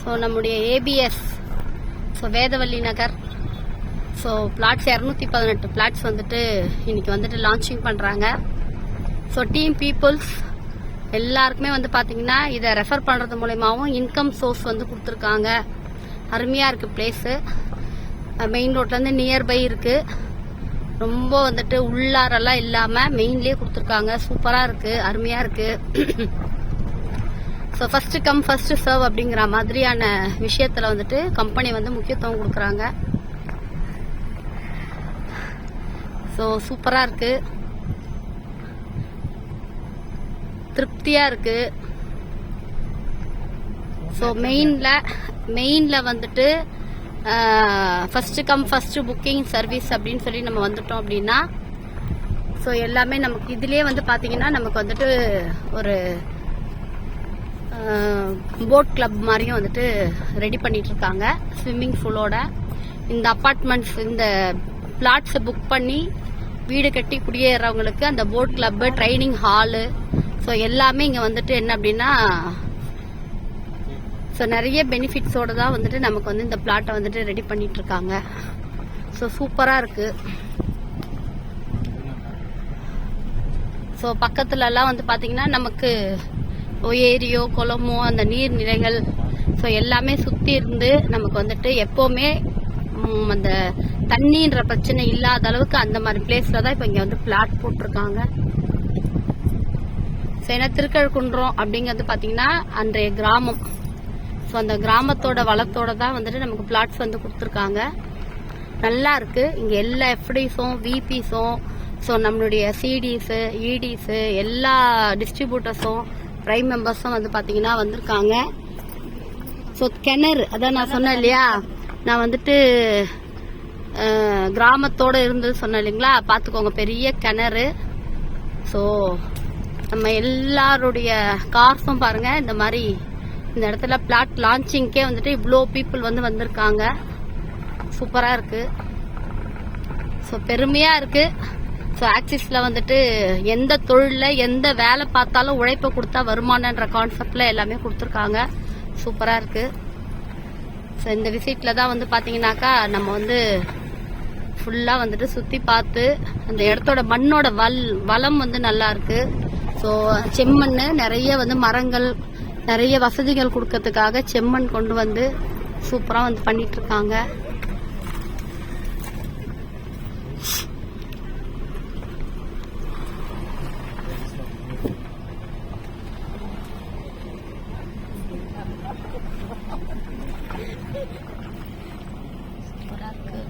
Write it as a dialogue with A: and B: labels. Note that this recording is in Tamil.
A: ஸோ நம்முடைய ஏபிஎஸ், ஸோ வேதவல்லி நகர், ஸோ பிளாட்ஸ் 218 பிளாட்ஸ் வந்துட்டு இன்னைக்கு வந்துட்டு லான்ச்சிங் பண்ணுறாங்க. ஸோ டீம் பீப்புள்ஸ் எல்லாருக்குமே வந்து பார்த்தீங்கன்னா இதை ரெஃபர் பண்ணுறது மூலயமாவும் இன்கம் சோர்ஸ் வந்து கொடுத்துருக்காங்க. அருமையாக இருக்குது பிளேஸு. மெயின் ரோட்லேருந்து நியர்பை இருக்குது. ரொம்ப வந்துட்டு உள்ளாரெல்லாம் இல்லாமல் மெயின்லேயே கொடுத்துருக்காங்க. சூப்பராக இருக்குது, அருமையாக இருக்குது. So first come first serve அப்படிங்கிற மாதிரியான விஷயத்தில் வந்துட்டு கம்பெனி வந்து முக்கியத்துவம் கொடுக்குறாங்க. ஸோ சூப்பராக இருக்குது, திருப்தியாக இருக்குது. ஸோ மெயினில் வந்துட்டு first come first booking service அப்படின்னு சொல்லி நம்ம வந்துட்டோம் அப்படின்னா ஸோ எல்லாமே நமக்கு இதுலேயே வந்து பார்த்தீங்கன்னா நமக்கு வந்துட்டு ஒரு போட் கிளப் மாதிரியும் வந்துட்டு ரெடி பண்ணிட்டு இருக்காங்க. ஸ்விம்மிங் பூலோட இந்த அப்பார்ட்மெண்ட்ஸ், இந்த பிளாட்ஸை புக் பண்ணி வீடு கட்டி குடியேறவங்களுக்கு அந்த boat club, training hall, so எல்லாமே இங்கே வந்துட்டு என்ன அப்படின்னா ஸோ நிறைய பெனிஃபிட்ஸோடு தான் வந்துட்டு நமக்கு வந்து இந்த பிளாட்டை வந்துட்டு ரெடி பண்ணிட்டு இருக்காங்க. ஸோ சூப்பராக இருக்கு. ஸோ பக்கத்துலலாம் வந்து பார்த்தீங்கன்னா நமக்கு ஏரியோ குளமோ அந்த நீர்நிலைகள் ஸோ எல்லாமே சுற்றி இருந்து நமக்கு வந்துட்டு எப்போவுமே அந்த தண்ணின்ற பிரச்சனை இல்லாத அளவுக்கு அந்த மாதிரி பிளேஸில் தான் இப்போ இங்கே வந்து பிளாட் போட்டிருக்காங்க. ஸோ ஏன்னா திருக்கழுக்குன்றம் அப்படிங்கிறது பார்த்தீங்கன்னா அன்றைய கிராமம். ஸோ அந்த கிராமத்தோட வளத்தோட தான் வந்துட்டு நமக்கு பிளாட்ஸ் வந்து கொடுத்துருக்காங்க. நல்லா இருக்கு. இங்கே எல்லா எஃப்டிஸும் விபிஸும் ஸோ நம்மளுடைய சிடிஸு இடிஸு எல்லா டிஸ்ட்ரிபியூட்டர்ஸும் பிரைம் மெம்பர்ஸும் வந்து பார்த்தீங்கன்னா வந்திருக்காங்க. ஸோ கிணறு, அதான் நான் சொன்னேன் இல்லையா, நான் வந்துட்டு கிராமத்தோடு இருந்தது சொன்னேன் இல்லைங்களா, பார்த்துக்கோங்க பெரிய கிணறு. ஸோ நம்ம எல்லாருடைய கார்ஸும் பாருங்க இந்த மாதிரி இந்த இடத்துல பிளாட் லான்ச்சிங்க்கே வந்துட்டு இவ்வளோ பீப்புள் வந்து வந்திருக்காங்க. சூப்பராக இருக்கு. ஸோ பெருமையாக இருக்கு. ஸோ ஆக்சிஸில் வந்துட்டு எந்த தொழிலில் எந்த வேலை பார்த்தாலும் உழைப்பை கொடுத்தா வருமானன்ற கான்செப்டில் எல்லாமே கொடுத்துருக்காங்க. சூப்பராக இருக்கு. ஸோ இந்த விசிட்டில் தான் வந்து பார்த்தீங்கன்னாக்கா நம்ம வந்து ஃபுல்லாக வந்துட்டு சுற்றி பார்த்து அந்த இடத்தோட மண்ணோட வளம் வந்து நல்லா இருக்கு. ஸோ செம்மண் நிறைய வந்து மரங்கள் நிறைய வசதிகள் கொடுக்கறதுக்காக செம்மண் கொண்டு வந்து சூப்பராக வந்து பண்ணிட்டு இருக்காங்க. சூப்பராக இருக்கு.